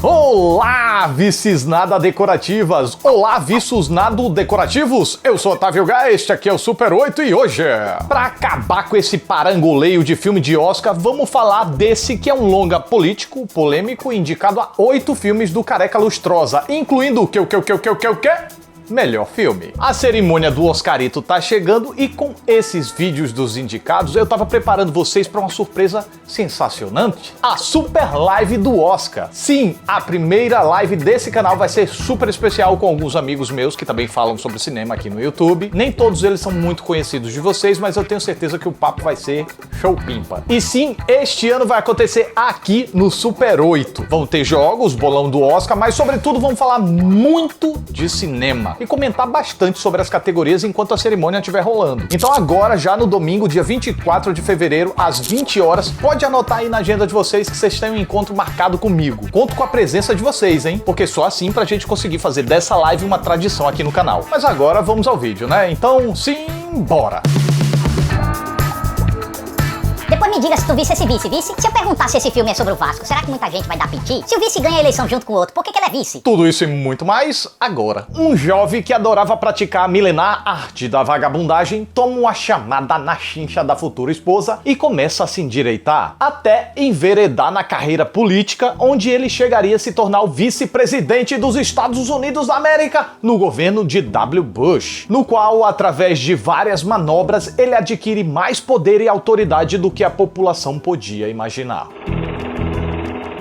Olá, vices nada decorativas! Olá, viços nada decorativos! Eu sou Otávio Gá, este aqui é o Super 8 e hoje, pra acabar com esse parangoleio de filme de Oscar, vamos falar desse que é um longa político, polêmico, indicado a 8 filmes do Careca Lustrosa, incluindo o quê? Melhor filme. A cerimônia do Oscarito tá chegando e com esses vídeos dos indicados eu tava preparando vocês para uma surpresa sensacionante. A Super Live do Oscar. Sim, a primeira live desse canal vai ser super especial com alguns amigos meus que também falam sobre cinema aqui no YouTube. Nem todos eles são muito conhecidos de vocês, mas eu tenho certeza que o papo vai ser show pimpa. E sim, este ano vai acontecer aqui no Super 8. Vão ter jogos, bolão do Oscar, mas sobretudo vamos falar muito de cinema e comentar bastante sobre as categorias enquanto a cerimônia estiver rolando. Então agora, já no domingo, dia 24 de fevereiro, às 20 horas, pode anotar aí na agenda de vocês que vocês têm um encontro marcado comigo. Conto com a presença de vocês, hein? Porque só assim pra gente conseguir fazer dessa live uma tradição aqui no canal. Mas agora vamos ao vídeo, né? Então, sim, bora! Depois me diga se tu visse esse vice. Se eu perguntar se esse filme é sobre o Vasco, será que muita gente vai dar piti? Se o vice ganha a eleição junto com o outro, por que ele é vice? Tudo isso e muito mais agora. Um jovem que adorava praticar a milenar arte da vagabundagem toma uma chamada na chincha da futura esposa e começa a se endireitar, até enveredar na carreira política, onde ele chegaria a se tornar o vice-presidente dos Estados Unidos da América no governo de W. Bush, no qual, através de várias manobras, ele adquire mais poder e autoridade do que a população podia imaginar.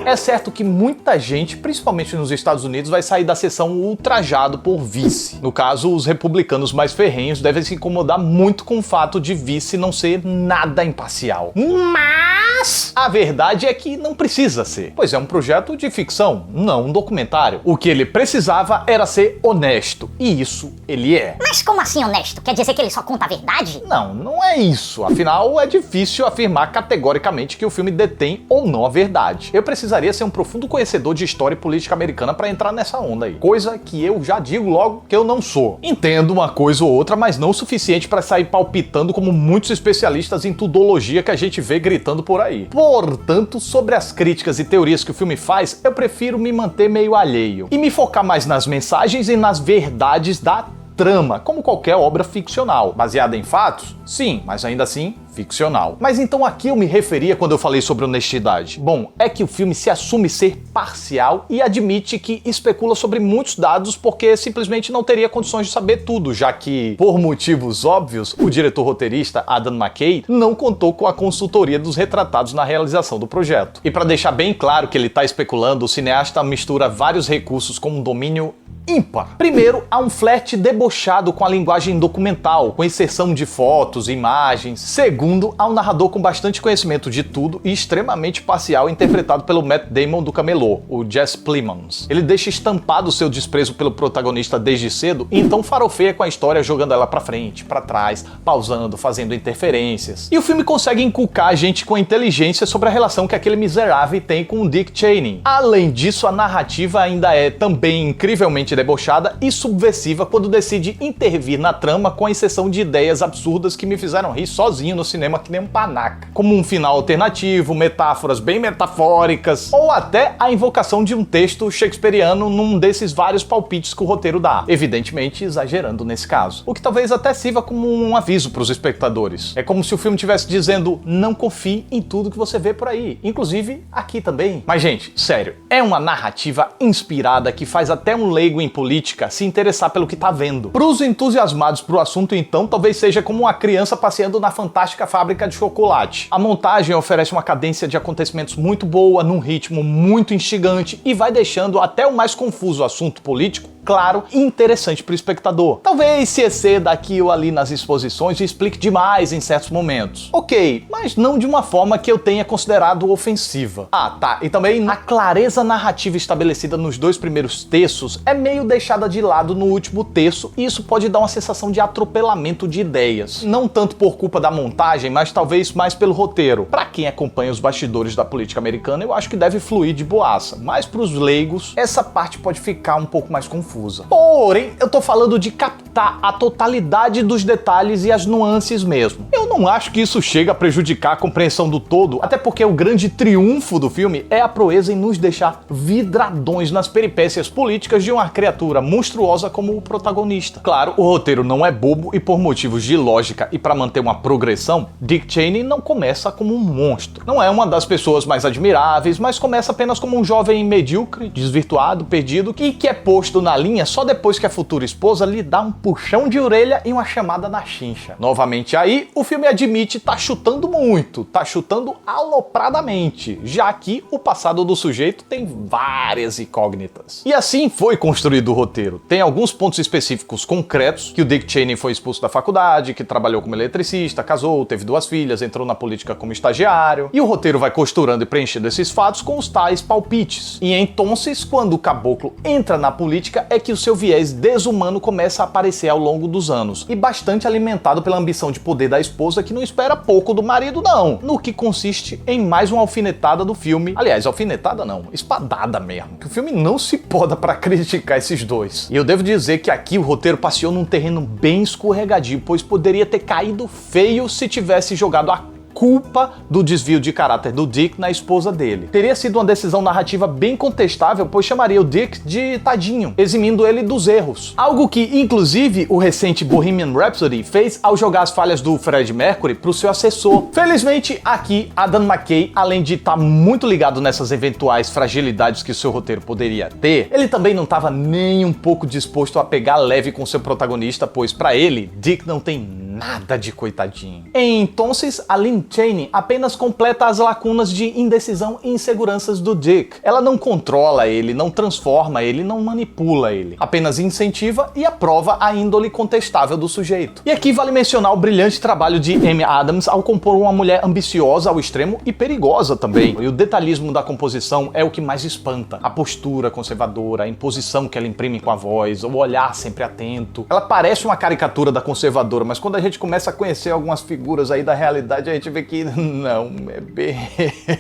É certo que muita gente, principalmente nos Estados Unidos, vai sair da sessão ultrajado por vice. No caso, os republicanos mais ferrenhos devem se incomodar muito com o fato de vice não ser nada imparcial. Mas a verdade é que não precisa ser, pois é um projeto de ficção, não um documentário. O que ele precisava era ser honesto, e isso ele é. Mas como assim honesto? Quer dizer que ele só conta a verdade? Não é isso. Afinal, é difícil afirmar categoricamente que o filme detém ou não a verdade. Eu precisaria ser um profundo conhecedor de história e política americana para entrar nessa onda aí. Coisa que eu já digo logo que eu não sou. Entendo uma coisa ou outra, mas não o suficiente para sair palpitando como muitos especialistas em tudologia que a gente vê gritando por aí. Portanto, sobre as críticas e teorias que o filme faz, eu prefiro me manter meio alheio e me focar mais nas mensagens e nas verdades da trama, como qualquer obra ficcional. Baseada em fatos? Sim, mas ainda assim, ficcional. Mas então a que eu me referia quando eu falei sobre honestidade? Bom, é que o filme se assume ser parcial e admite que especula sobre muitos dados porque simplesmente não teria condições de saber tudo, já que, por motivos óbvios, o diretor roteirista Adam McKay não contou com a consultoria dos retratados na realização do projeto. E para deixar bem claro que ele está especulando, o cineasta mistura vários recursos com um domínio ímpar. Primeiro, há um flerte debochado com a linguagem documental, com inserção de fotos, imagens. Segundo, há um narrador com bastante conhecimento de tudo e extremamente parcial, interpretado pelo Matt Damon do Camelot, o Jesse Plemons. Ele deixa estampado seu desprezo pelo protagonista desde cedo e então farofeia com a história, jogando ela pra frente, pra trás, pausando, fazendo interferências. E o filme consegue inculcar a gente com inteligência sobre a relação que aquele miserável tem com o Dick Cheney. Além disso, a narrativa ainda é também incrivelmente debochada e subversiva quando decide intervir na trama com a inserção de ideias absurdas que me fizeram rir sozinho no cinema que nem um panaca. Como um final alternativo, metáforas bem metafóricas, ou até a invocação de um texto shakespeariano num desses vários palpites que o roteiro dá, evidentemente exagerando nesse caso. O que talvez até sirva como um aviso para os espectadores. É como se o filme estivesse dizendo, não confie em tudo que você vê por aí, inclusive aqui também. Mas gente, sério, é uma narrativa inspirada que faz até um leigo em política se interessar pelo que tá vendo. Para os entusiasmados pro assunto, então, talvez seja como uma criança passeando na fantástica fábrica de chocolate. A montagem oferece uma cadência de acontecimentos muito boa, num ritmo muito instigante e vai deixando até o mais confuso assunto político claro e interessante para o espectador. Talvez se exceda aqui ou ali nas exposições e explique demais em certos momentos. Ok, mas não de uma forma que eu tenha considerado ofensiva. Ah, tá, e também a clareza narrativa estabelecida nos 2 primeiros terços é meio deixada de lado no último terço e isso pode dar uma sensação de atropelamento de ideias. Não tanto por culpa da montagem, mas talvez mais pelo roteiro. Para quem acompanha os bastidores da política americana, eu acho que deve fluir de boaça, mas para os leigos, essa parte pode ficar um pouco mais confusa. confusa. Porém, eu tô falando de captar a totalidade dos detalhes e as nuances mesmo. Eu não acho que isso chega a prejudicar a compreensão do todo, até porque o grande triunfo do filme é a proeza em nos deixar vidradões nas peripécias políticas de uma criatura monstruosa como o protagonista. Claro, o roteiro não é bobo e por motivos de lógica e para manter uma progressão, Dick Cheney não começa como um monstro. Não é uma das pessoas mais admiráveis, mas começa apenas como um jovem medíocre, desvirtuado, perdido, e que é posto na linha só depois que a futura esposa lhe dá um puxão de orelha e uma chamada na chincha. Novamente aí, o filme admite tá chutando muito, tá chutando alopradamente, já que o passado do sujeito tem várias incógnitas. E assim foi construído o roteiro. Tem alguns pontos específicos concretos, que o Dick Cheney foi expulso da faculdade, que trabalhou como eletricista, casou, teve 2 filhas, entrou na política como estagiário, e o roteiro vai costurando e preenchendo esses fatos com os tais palpites. E então, quando o caboclo entra na política, é que o seu viés desumano começa a aparecer ao longo dos anos, e bastante alimentado pela ambição de poder da esposa, que não espera pouco do marido não, no que consiste em mais uma alfinetada do filme. Aliás, alfinetada não, espadada mesmo, que o filme não se poda pra criticar esses dois. E eu devo dizer que aqui o roteiro passeou num terreno bem escorregadio, pois poderia ter caído feio se tivesse jogado a culpa do desvio de caráter do Dick na esposa dele. Teria sido uma decisão narrativa bem contestável, pois chamaria o Dick de tadinho, eximindo ele dos erros. Algo que, inclusive, o recente Bohemian Rhapsody fez ao jogar as falhas do Freddie Mercury pro seu assessor. Felizmente, aqui, Adam McKay, além de estar muito ligado nessas eventuais fragilidades que o seu roteiro poderia ter, ele também não estava nem um pouco disposto a pegar leve com seu protagonista, pois para ele, Dick não tem nada de coitadinho. Então, a Lynn Cheney apenas completa as lacunas de indecisão e inseguranças do Dick. Ela não controla ele, não transforma ele, não manipula ele. Apenas incentiva e aprova a índole contestável do sujeito. E aqui vale mencionar o brilhante trabalho de Amy Adams ao compor uma mulher ambiciosa ao extremo e perigosa também. E o detalhismo da composição é o que mais espanta. A postura conservadora, a imposição que ela imprime com a voz, o olhar sempre atento. Ela parece uma caricatura da conservadora, mas quando a gente começa a conhecer algumas figuras aí da realidade, a gente vê que não é bem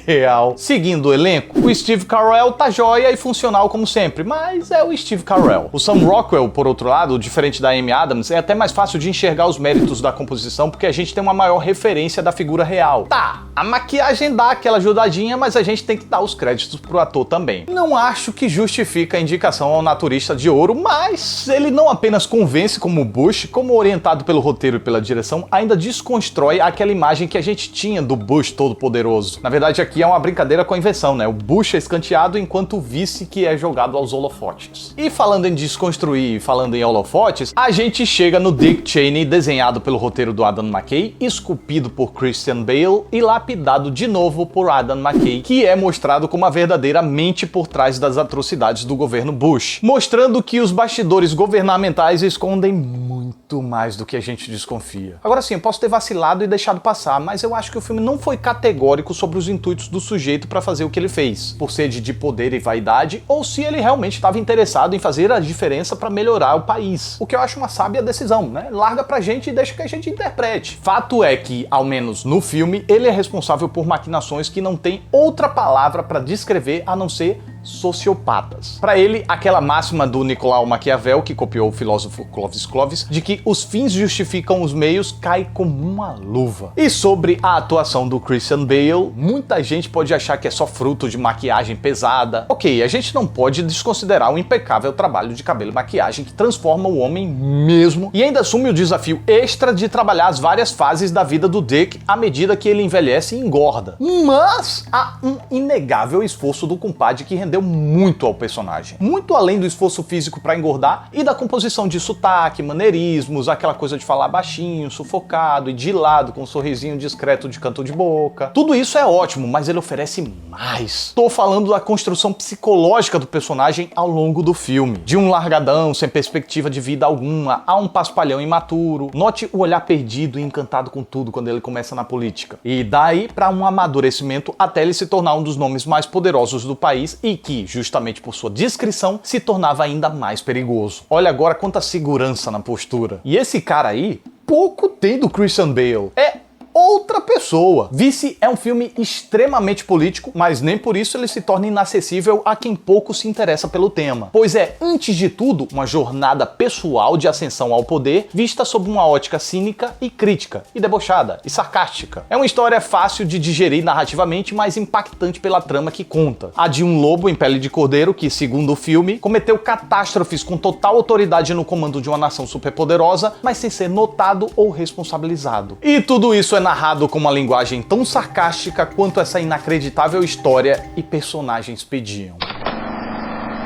real. Seguindo o elenco, o Steve Carell tá jóia e funcional como sempre, mas é o Steve Carell. O Sam Rockwell, por outro lado, diferente da Amy Adams, é até mais fácil de enxergar os méritos da composição porque a gente tem uma maior referência da figura real. Tá, a maquiagem dá aquela ajudadinha, mas a gente tem que dar os créditos pro ator também. Não acho que justifica a indicação ao Naturista de Ouro, mas ele não apenas convence como Bush, como orientado pelo roteiro e pela direção, ainda desconstrói aquela imagem que a gente tinha do Bush todo-poderoso. Na verdade, aqui é uma brincadeira com a inversão, né? O Bush é escanteado enquanto o vice que é jogado aos holofotes. E falando em desconstruir e falando em holofotes, a gente chega no Dick Cheney, desenhado pelo roteiro do Adam McKay, esculpido por Christian Bale e lapidado de novo por Adam McKay, que é mostrado como a verdadeira mente por trás das atrocidades do governo Bush, mostrando que os bastidores governamentais escondem muito mais do que a gente desconfia. Agora sim, eu posso ter vacilado e deixado passar, mas eu acho que o filme não foi categórico sobre os intuitos do sujeito para fazer o que ele fez, por sede de poder e vaidade, ou se ele realmente estava interessado em fazer a diferença para melhorar o país. O que eu acho uma sábia decisão, né? Larga pra gente e deixa que a gente interprete. Fato é que, ao menos no filme, ele é responsável por maquinações que não tem outra palavra para descrever a não ser sociopatas. Para ele, aquela máxima do Nicolau Maquiavel, que copiou o filósofo Clovis Clovis, de que os fins justificam os meios, cai como uma luva. E sobre a atuação do Christian Bale, muita gente pode achar que é só fruto de maquiagem pesada. Ok, a gente não pode desconsiderar o impecável trabalho de cabelo e maquiagem que transforma o homem mesmo e ainda assume o desafio extra de trabalhar as várias fases da vida do Dick à medida que ele envelhece e engorda. Mas há um inegável esforço do compadre que rendeu muito ao personagem. Muito além do esforço físico para engordar e da composição de sotaque, maneirismos, aquela coisa de falar baixinho, sufocado e de lado com um sorrisinho discreto de canto de boca. Tudo isso é ótimo, mas ele oferece mais. Tô falando da construção psicológica do personagem ao longo do filme. De um largadão sem perspectiva de vida alguma a um paspalhão imaturo. Note o olhar perdido e encantado com tudo quando ele começa na política. E daí para um amadurecimento até ele se tornar um dos nomes mais poderosos do país e que, justamente por sua discrição, se tornava ainda mais perigoso. Olha agora quanta segurança na postura. E esse cara aí, pouco tem do Christian Bale. É outra pessoa. Vice é um filme extremamente político, mas nem por isso ele se torna inacessível a quem pouco se interessa pelo tema. Pois é, antes de tudo, uma jornada pessoal de ascensão ao poder, vista sob uma ótica cínica e crítica, e debochada, e sarcástica. É uma história fácil de digerir narrativamente, mas impactante pela trama que conta. A de um lobo em pele de cordeiro que, segundo o filme, cometeu catástrofes com total autoridade no comando de uma nação superpoderosa, mas sem ser notado ou responsabilizado. E tudo isso é narrado com uma linguagem tão sarcástica quanto essa inacreditável história e personagens pediam.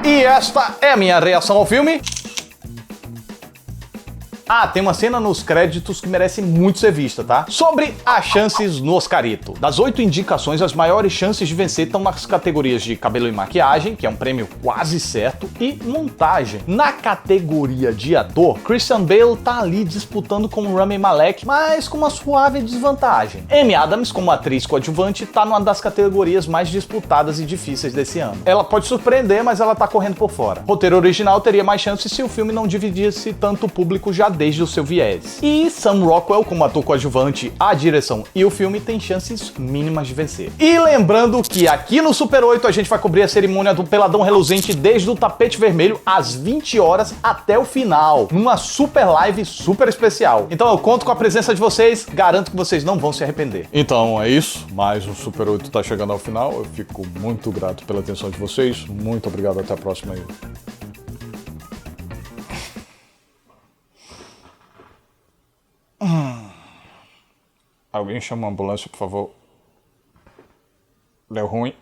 E esta é a minha reação ao filme. Ah, tem uma cena nos créditos que merece muito ser vista, tá? Sobre as chances no Oscarito. Das 8 indicações, as maiores chances de vencer estão nas categorias de cabelo e maquiagem, que é um prêmio quase certo, e montagem. Na categoria de ator, Christian Bale tá ali disputando com Rami Malek, mas com uma suave desvantagem. Amy Adams, como atriz coadjuvante, tá numa das categorias mais disputadas e difíceis desse ano. Ela pode surpreender, mas ela tá correndo por fora. Roteiro original teria mais chances se o filme não dividisse tanto o público já desde o seu viés. E Sam Rockwell, como ator coadjuvante, a direção e o filme têm chances mínimas de vencer. E lembrando que aqui no Super 8 a gente vai cobrir a cerimônia do Peladão Reluzente desde o tapete vermelho às 20 horas até o final, numa super live super especial. Então eu conto com a presença de vocês, garanto que vocês não vão se arrepender. Então é isso, mais um Super 8 tá chegando ao final, eu fico muito grato pela atenção de vocês, muito obrigado, até a próxima aí. Alguém chama uma ambulância, por favor. Deu ruim.